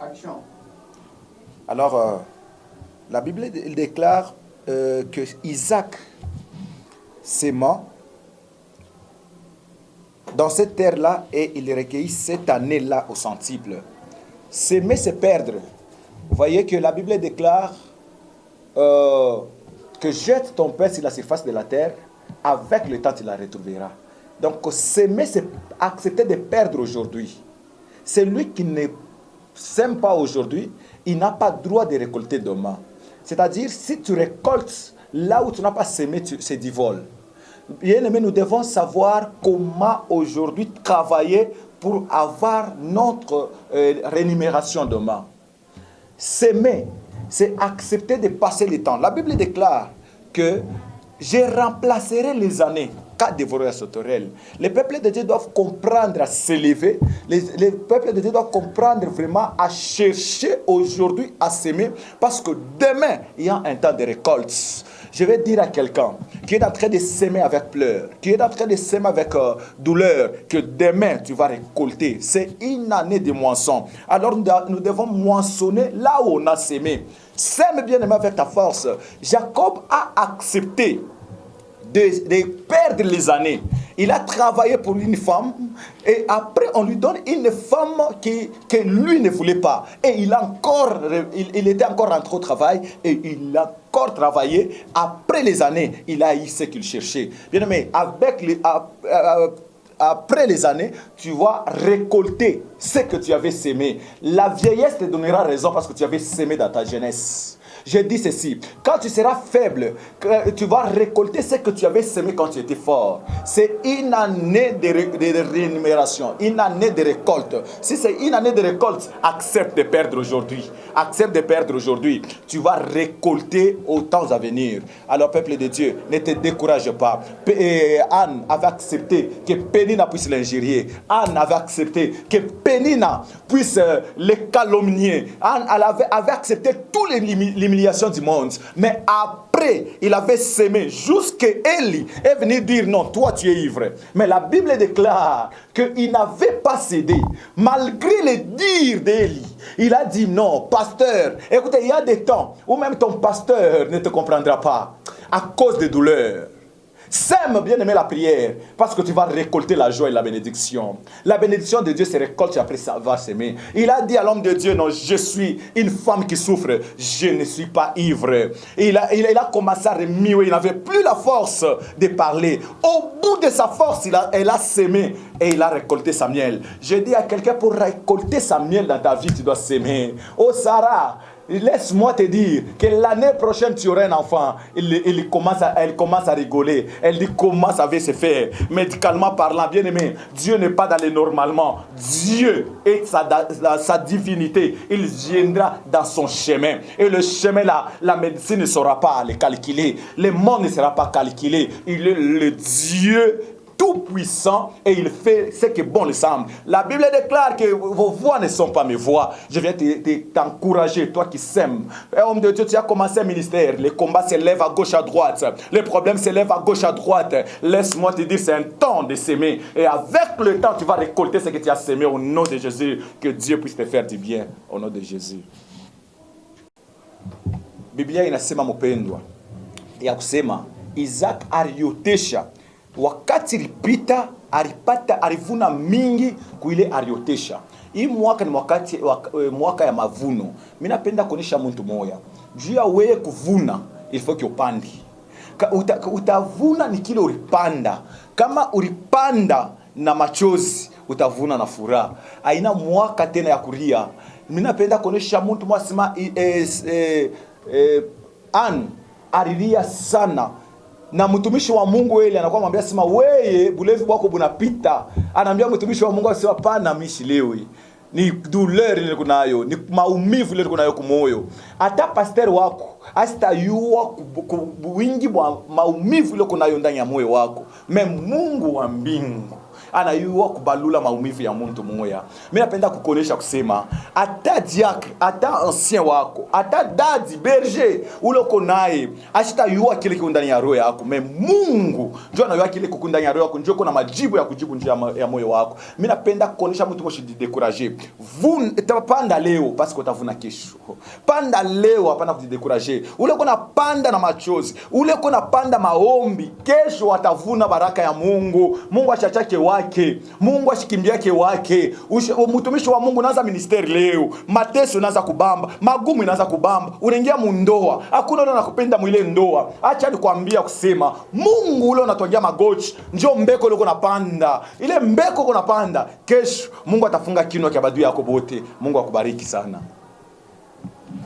Action. Alors, la Bible il déclare que Isaac s'aima dans cette terre-là et il recueillit cette année-là au centuple. S'aimer, c'est perdre. Vous voyez que la Bible déclare que jette ton pain sur la surface de la terre, avec le temps tu la retrouveras. Donc s'aimer, c'est accepter de perdre aujourd'hui. Celui qui ne s'aime pas aujourd'hui, il n'a pas droit de récolter demain. C'est-à-dire, si tu récoltes là où tu n'as pas semé, c'est du vol. Bien aimé, nous devons savoir comment aujourd'hui travailler pour avoir notre rémunération demain. S'aimer, c'est accepter de passer le temps. La Bible déclare que je remplacerai les années. Cas dévoreur sauterelle. Les peuples de Dieu doivent comprendre à s'élever. Les peuples de Dieu doivent comprendre vraiment à chercher aujourd'hui à s'aimer. Parce que demain, il y a un temps de récolte. Je vais dire à quelqu'un qui est en train de s'aimer avec pleurs, qui est en train de s'aimer avec douleur, que demain tu vas récolter. C'est une année de moisson. Alors nous devons moissonner là où on a sémé. Sème bien aimé avec ta force. Jacob a accepté de perdre les années. Il a travaillé pour une femme et après on lui donne une femme que lui ne voulait pas. Et il était encore rentré au travail et il a encore travaillé. Après les années, il a eu ce qu'il cherchait. Bien aimé, après les années, tu vas récolter ce que tu avais sémé. La vieillesse te donnera raison parce que tu avais sémé dans ta jeunesse. Je dis ceci, quand tu seras faible, tu vas récolter ce que tu avais semé quand tu étais fort. C'est une année de rémunération, une année de récolte. Si c'est une année de récolte, accepte de perdre aujourd'hui. Accepte de perdre aujourd'hui. Tu vas récolter aux temps à venir. Alors, peuple de Dieu, ne te décourage pas. Anne avait accepté que Pénina puisse l'injurier. Anne avait accepté que Pénina puisse le calomnier. Anne avait accepté tous les l'humiliation du monde. Mais après, il avait sémé jusqu'à Élie est venu dire non, toi tu es ivre. Mais la Bible déclare qu'il n'avait pas cédé. Malgré les dires d'Élie, il a dit non, pasteur, écoutez, il y a des temps où même ton pasteur ne te comprendra pas à cause des douleurs. Sème bien aimé la prière parce que tu vas récolter la joie et la bénédiction. La bénédiction de Dieu se récolte et après ça va s'aimer. Il a dit à l'homme de Dieu, non, je suis une femme qui souffre, je ne suis pas ivre. Et il a commencé à remuer, il n'avait plus la force de parler. Au bout de sa force, elle a sémé et il a récolté sa miel. Je dis à quelqu'un, pour récolter sa miel dans ta vie, tu dois s'aimer. Oh Sarah, laisse-moi te dire que l'année prochaine, tu auras un enfant. Elle commence à rigoler. Elle dit comment ça va se faire. Médicalement parlant, bien aimé, Dieu n'est pas dans les normalement. Dieu est sa divinité. Il viendra dans son chemin. Et le chemin là, la médecine ne saura pas le calculer. Le monde ne sera pas calculé. Il est le Dieu tout puissant et il fait ce que bon lui semble. La Bible déclare que vos voix ne sont pas mes voix. Je viens t'encourager, toi qui sèmes. Homme de Dieu, tu as commencé un ministère. Les combats s'élèvent à gauche, à droite. Les problèmes s'élèvent à gauche, à droite. Laisse-moi te dire, c'est un temps de s'aimer. Et avec le temps, tu vas récolter ce que tu as semé au nom de Jésus. Que Dieu puisse te faire du bien au nom de Jésus. Biblia inasema mpendwa ya kusema Isaac aliotesha. Wakati ilipita alivuna mingi kuile aliotesha. Hii mwaka ni mwaka ya mavuno. Mimi napenda kuonesha mtu moya. Juu ya wewe kuvuna, ilifo kiopandi. Utavuna ni kile ulipanda. Kama ulipanda na machozi, utavuna na furaha. Haina mwaka tena ya kulia. Mimi napenda kuonesha mtu moya sema alilia sana. Na mtumishi wa Mungu yeye anakuwa anamwambia sema wewe bulevi wako bunapita. Anaambia mtumishi wa Mungu asema pana mishilewi. Ni douleur ile kunayo, ni maumivu ile kunayo kumoyo. Hata pastor wako asitayua wingi wa maumivu ile kunayo ndani ya moyo wako. Me Mungu wa mbingu anayua kubalula maumivu ya mtu moya. Mimi napenda kukuonesha kusema ata diacre, ata ancien wako, ata dadi berger ule uko naye ashitayua kile kiko ndani ya roho yako. Mungu ndio anayua kile kiko ndani ya roho yako, ndio kuna majibu ya kujibu nje ya moyo wako. Mimi napenda kukuonesha mtu moshi décourager. Panda leo parce que utavuna kesho. Panda leo hapana kujidécourager. Ule uko panda na machozi, ule uko panda maombi, kesho atavuna baraka ya Mungu. Mungu achachake wake, Mungu ashikimbiake wake. Mtumishi wa Mungu naanza ministeri leo, mateso naanza kubamba, magumu naanza kubamba, unaingia mundoa, hakuna ule anakupenda mwile ndoa. Acha nikwambia kusema Mungu ule unatwangia magochi, njoo mbeko ule uko napanda, ile mbeko uko napanda, kesho Mungu atafunga kinywa cha badui yako bote. Mungu akubariki sana.